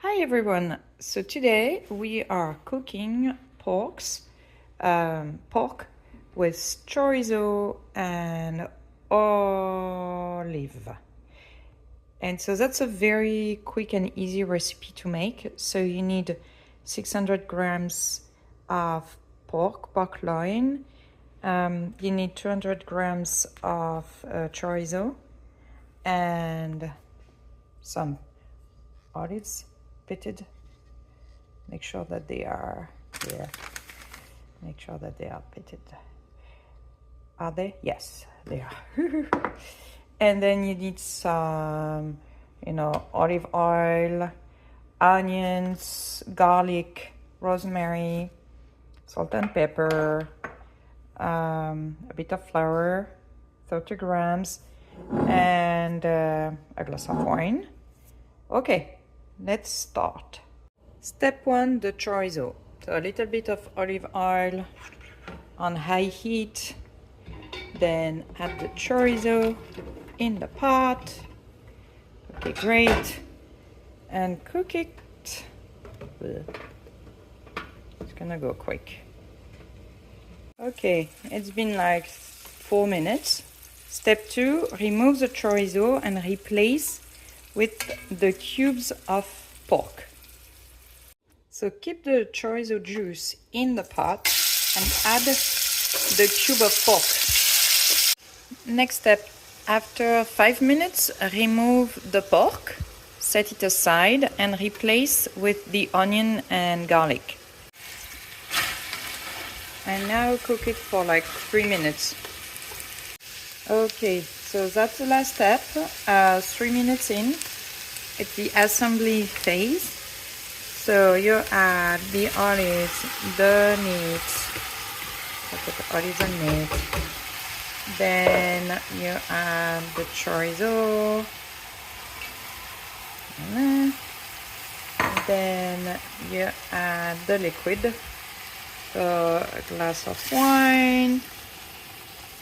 Hi everyone. So today we are cooking pork with chorizo and olive. And so that's a very quick and easy recipe to make. So you need 600 grams of pork loin. You need 200 grams of chorizo and some olives pitted. Make sure that they are here. Make sure that they are pitted. Are they? Yes, they are. And then you need some, olive oil, onions, garlic, rosemary, salt and pepper, a bit of flour, 30 grams, and a glass of wine. Okay, let's start. Step 1, the chorizo. So a little bit of olive oil on high heat, then add the chorizo in the pot. Okay, great. And cook it. It's gonna go quick. Okay, it's been like 4 minutes. Step 2, remove the chorizo and replace with the cubes of pork. So keep the chorizo juice in the pot and add the cube of pork. Next step, after 5 minutes, remove the pork, set it aside and replace with the onion and garlic. And now cook it for like 3 minutes. Okay, so that's the last step. 3 minutes in, it's the assembly phase. So you add the olives, the meat, put the olives and meat. Then you add the chorizo. Then you add the liquid. So a glass of wine,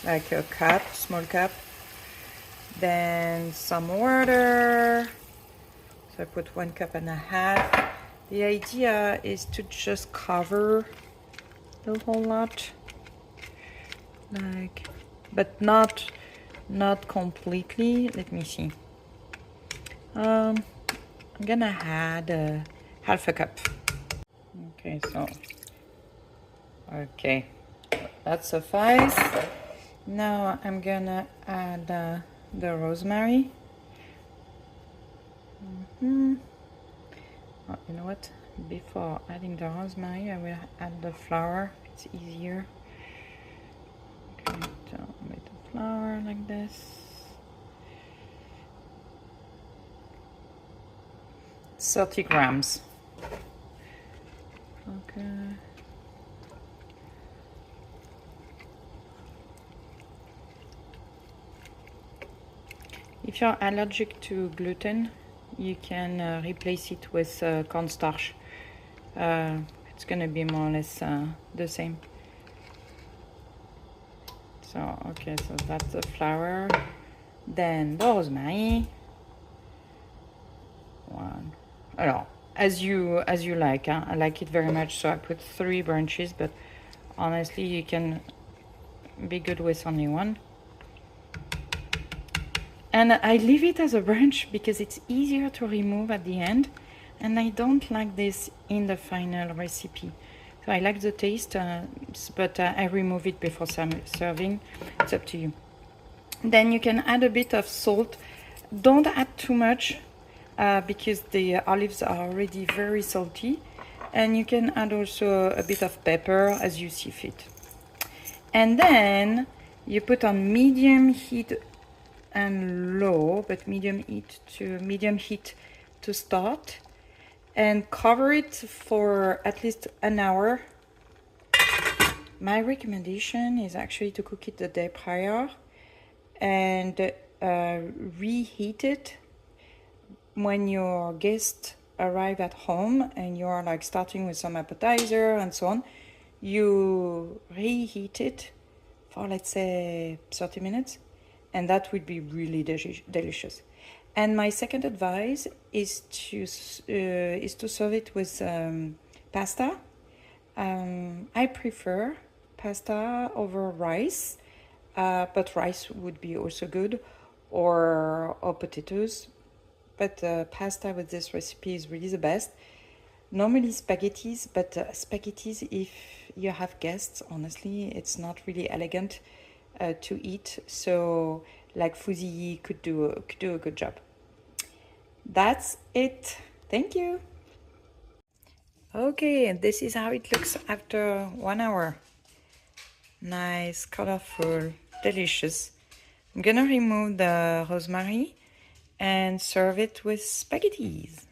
like a cup, small cup. Then some water. So I put 1.5 cups. The idea is to just cover the whole lot, but not completely. Let me see. I'm gonna add 1/2 cup. Okay, so that suffices. Now I'm gonna add the rosemary. Oh, you know what? Before adding the rosemary, I will add the flour. It's easier. Okay, so with the flour like this. It's 30 grams. Okay. If you're allergic to gluten, you can replace it with cornstarch. It's gonna be more or less the same. So okay, so that's the flour. Then the rosemary. One. Alors, as you like. Huh? I like it very much, so I put 3 branches. But honestly, you can be good with only 1. And I leave it as a branch because it's easier to remove at the end, and I don't like this in the final recipe. So I like the taste, but I remove it before serving. It's up to you. Then you can add a bit of salt. Don't add too much because the olives are already very salty. And you can add also a bit of pepper as you see fit. And then you put on medium heat and low, but medium heat to start, and cover it for at least an hour. My recommendation is actually to cook it the day prior and reheat it when your guests arrive at home and you're like starting with some appetizer and so on. You reheat it for, let's say, 30 minutes, and that would be really delicious. And my second advice is to serve it with pasta. I prefer pasta over rice, but rice would be also good, or potatoes. But pasta with this recipe is really the best. Normally spaghettis, but spaghettis, if you have guests, honestly, it's not really elegant to eat. So, like fusilli could do a good job. That's it. Thank you. Okay, this is how it looks after 1 hour. Nice, colorful, delicious. I'm gonna remove the rosemary and serve it with spaghettis.